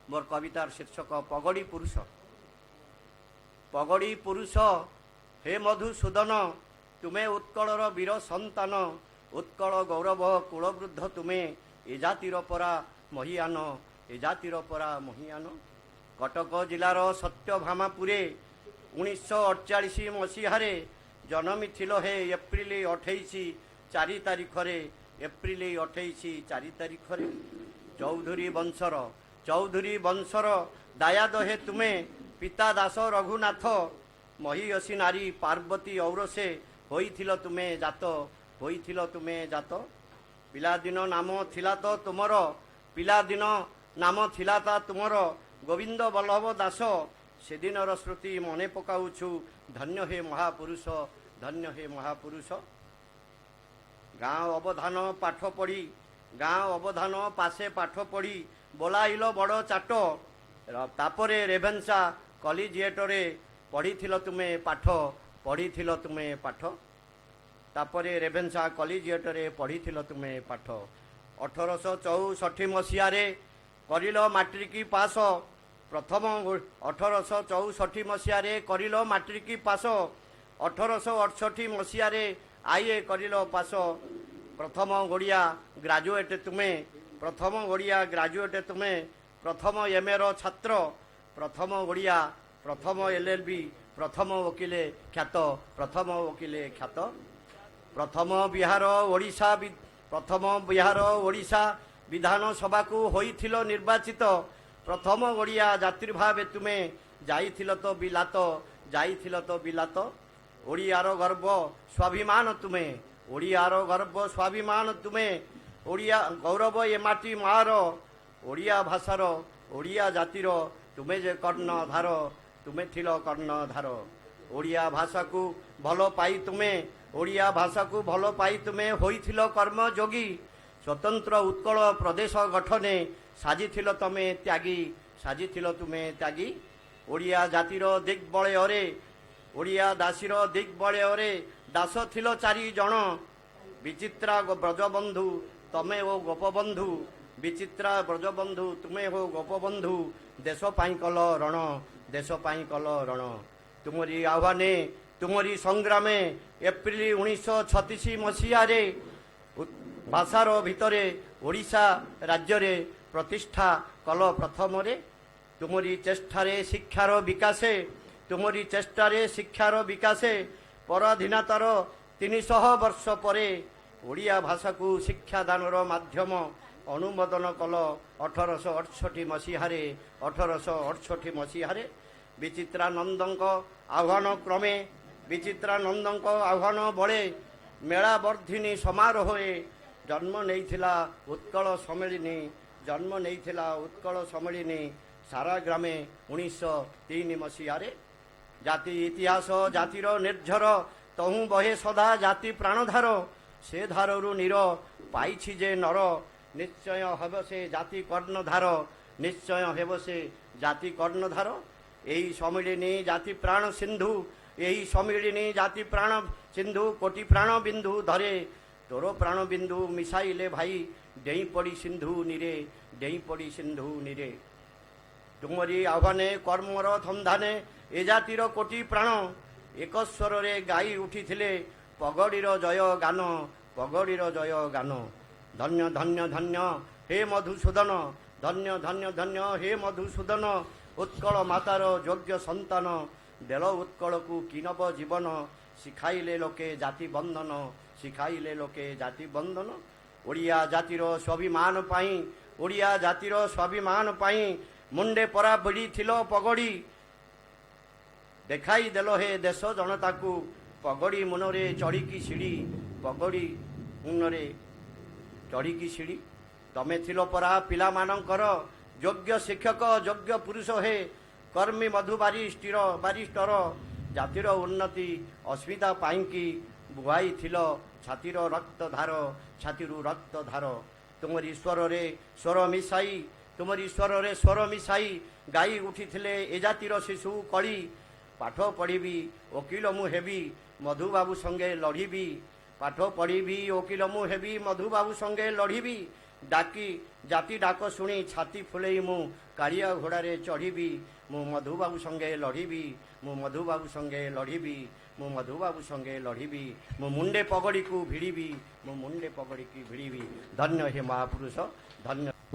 मोर कवितार शीर्षक पगड़ी पुरुष। पगड़ी पुरुष हे मधुसूदन तुमे उत्कलर वीर संतान, उत्कल गौरव कुलवृद्ध तुमे ए जातिर परा महियान, ए जातिर परा महियान। कटक जिलार सत्यभामापुरे 1948 मसीहारे जन्मी थिल हे एप्रिल 28 4 तारिखरे, एप्रिल 28 4 तारिखरे। चौधुरी वंशर दायाद हे तुमे, पिता दास रघुनाथ महीयसी नारी पार्वती औरसे होइथिल तुमे जात, होइथिल तुमे जात। पिलादिन नाम थिला तो तुमर, पिलादिन नाम थिला ता तुमर गोविंद बल्लभ दास, सेदिनर स्मृति मने पकाउछु, धन्य हे महापुरुष, धन्य हे महापुरुष। गाँ अवधान पाठ पढ़ी, गाँ अवधान पासे पाठ पढ़ी बोलाइल बड़ चाट, तापरे रेभेन्सा कलिजिएटरे पढ़ीथिल तुमे पाठ, पढ़ीथिल तुमे पाठ, तापरे रेभेन्सा कलिजिएटरे पढ़ीथिल तुमे पाठ। 1864 मसीहारे करिल मैट्रिक पास, प्रथम 1864 मसीहारे करिल मैट्रिक पास, 1868 मसीहारे आईए करिल पास। प्रथम ओडिया ग्राजुएट तुमे, प्रथम ओडिया ग्राजुएट तुमे, प्रथम एमए रो छात्र, प्रथम ओडिया, प्रथम एलएलबी, प्रथम वकीले ख्यात, प्रथम वकीले ख्यात। प्रथम बिहार ओडिशा, प्रथम बिहार ओडिशा विधानसभा को होइथिल निर्वाचित, प्रथम ओडिया जाति भावे तुमे जाइथिल तो बिलात, जाइथिल तो बिलात। ओडियार गर्व स्वाभिमान तुमे, ओडियार गर्व स्वाभिमान तुमे, ओडिया गौरव ए माटी मार, ओडिया भाषार ओडिया जातिर तुमे जे कर्णधार, तुमे थिल कर्णधार। ओडिया भाषा को भल पाई तुमे, ओडिया भाषा को भल पाई तुमे होइथिल कर्मयोगी, स्वतंत्र उत्कल प्रदेश गठने साजिथिल तमे त्यागी, साजिथिल तुमे त्यागी। ओडिया जातिर दिग्बलୟରେ, ओडिया दासीर दिग्बलୟରେ दास थिल 4 जन, विचित्रा ब्रजबंधु तमे हो गोपबंधु, विचित्रा ब्रजबंधु तुमे हो गोपबंधु, देश पाई कल रण, देश पाई कल रण। तुमरी आह्वाने तुमरी संग्रामे एप्रिल 1936 मसीहारे भाषार भितरे ओडिशा राज्य प्रतिष्ठा कल प्रथमरे। तुमरी चेष्टारे शिक्षार विकासे, तुमरी चेष्टारे शिक्षार विकासे पराधीनतार 300 वर्ष परे ओडिया भाषा को शिक्षादानर माध्यम अनुमोदन कल 1868 मसीहारे, 1868 मसीहारे। विचित्रानंदक आह्वान क्रमे, विचित्रानंदक आह्वान बड़े मेला वर्धिनी समारोहे जन्म नैथिला उत्कल सम्मेलिनी, जन्म नैथिला उत्कल सम्मेलिनी सारा ग्रामे 1903 मसीहारे। जाति इतिहास जातिर निर्झर तहु बहे सदा जाति प्राणधार, से धारु नीर पाइछि जे नर, निश्चय हेब से जाति कर्णधार, निश्चय हेब से जाति कर्णधार। एही सम्मिलिनी जाति प्राण सिंधु, एही सम्मिलिनी जाति प्राण सिंधु, कोटि प्राण बिंदु धरे, तोर प्राण बिंदु मिसाइले भाई, डेई पड़ी सिंधु नीरे, डेई पड़ी सिंधु नीरे। तुमरी आह्वाने कर्मर थंधाने ए जातिर कोटि प्राण, एक स्वर रे गाई उठिथिले पगड़ीर जय गान, पगड़ीर जय गान। धन्य धन्य धन्य हे मधुसूदन, धन्य धन्य धन्य हे मधुसूदन, उत्कल मातार योग्य संतान, देल उत्कल को किनब जीवन, शिखाइले लोके जाति बंधन, शिखाइले लोके जाति बंधन। ओडिया जातिर स्वाभिमान पाई, ओडिया जातिर स्वाभिमान पाई मुंडे परा बिड़ी थिल पगड़ी, देखाई देल हे देश जनता को पगड़ी मुनरे चढ़ी सीढ़ी, पगड़ी मुनरे चढ़ी सीढ़ी। तमे थिल परा पिला मानकर योग्य शिक्षक, योग्य पुरुष हे कर्मी मधु बारिष्टर, बारिष्टर जातिर उन्नति अस्मिता पाइकी बुआई थिल छातिर रक्त धार, छातिरु रक्त धार। तुमरी स्वर रे स्वर मिसाई, तुमरी स्वर रे स्वर मिसाई गाई उठिथिले ए जातिर शिशु कली। पाठ पढ़ी वकिल मु हेबी, मधुबाबू संगे लड़िबी, पाठ पढ़ी वकिल मु हेबी, मधुबाबू संगे लड़िबी। ଡାକି ଜାତି ଡାକ ଶୁଣି ଛାତି ଫୁଲେଇ ମୁଁ କାଳିଆ ଘୋଡ଼ାରେ ଚଢ଼ିବି। ମୁଁ ମଧୁବାବୁ ସଙ୍ଗେ ଲଢ଼ିବି, ମୁଁ ମଧୁବାବୁ ସଙ୍ଗେ ଲଢ଼ିବି, ମୁଁ ମଧୁବାବୁ ସଙ୍ଗେ ଲଢ଼ିବି। ମୁଁ ମୁଣ୍ଡେ ପଗଡ଼ିକୁ ଭିଡ଼ିବି, ମୁଁ ମୁଣ୍ଡେ ପଗଡ଼ିକି ଭିଡ଼ିବି। ଧନ୍ୟ ହେ ମହାପୁରୁଷ, ଧନ୍ୟ।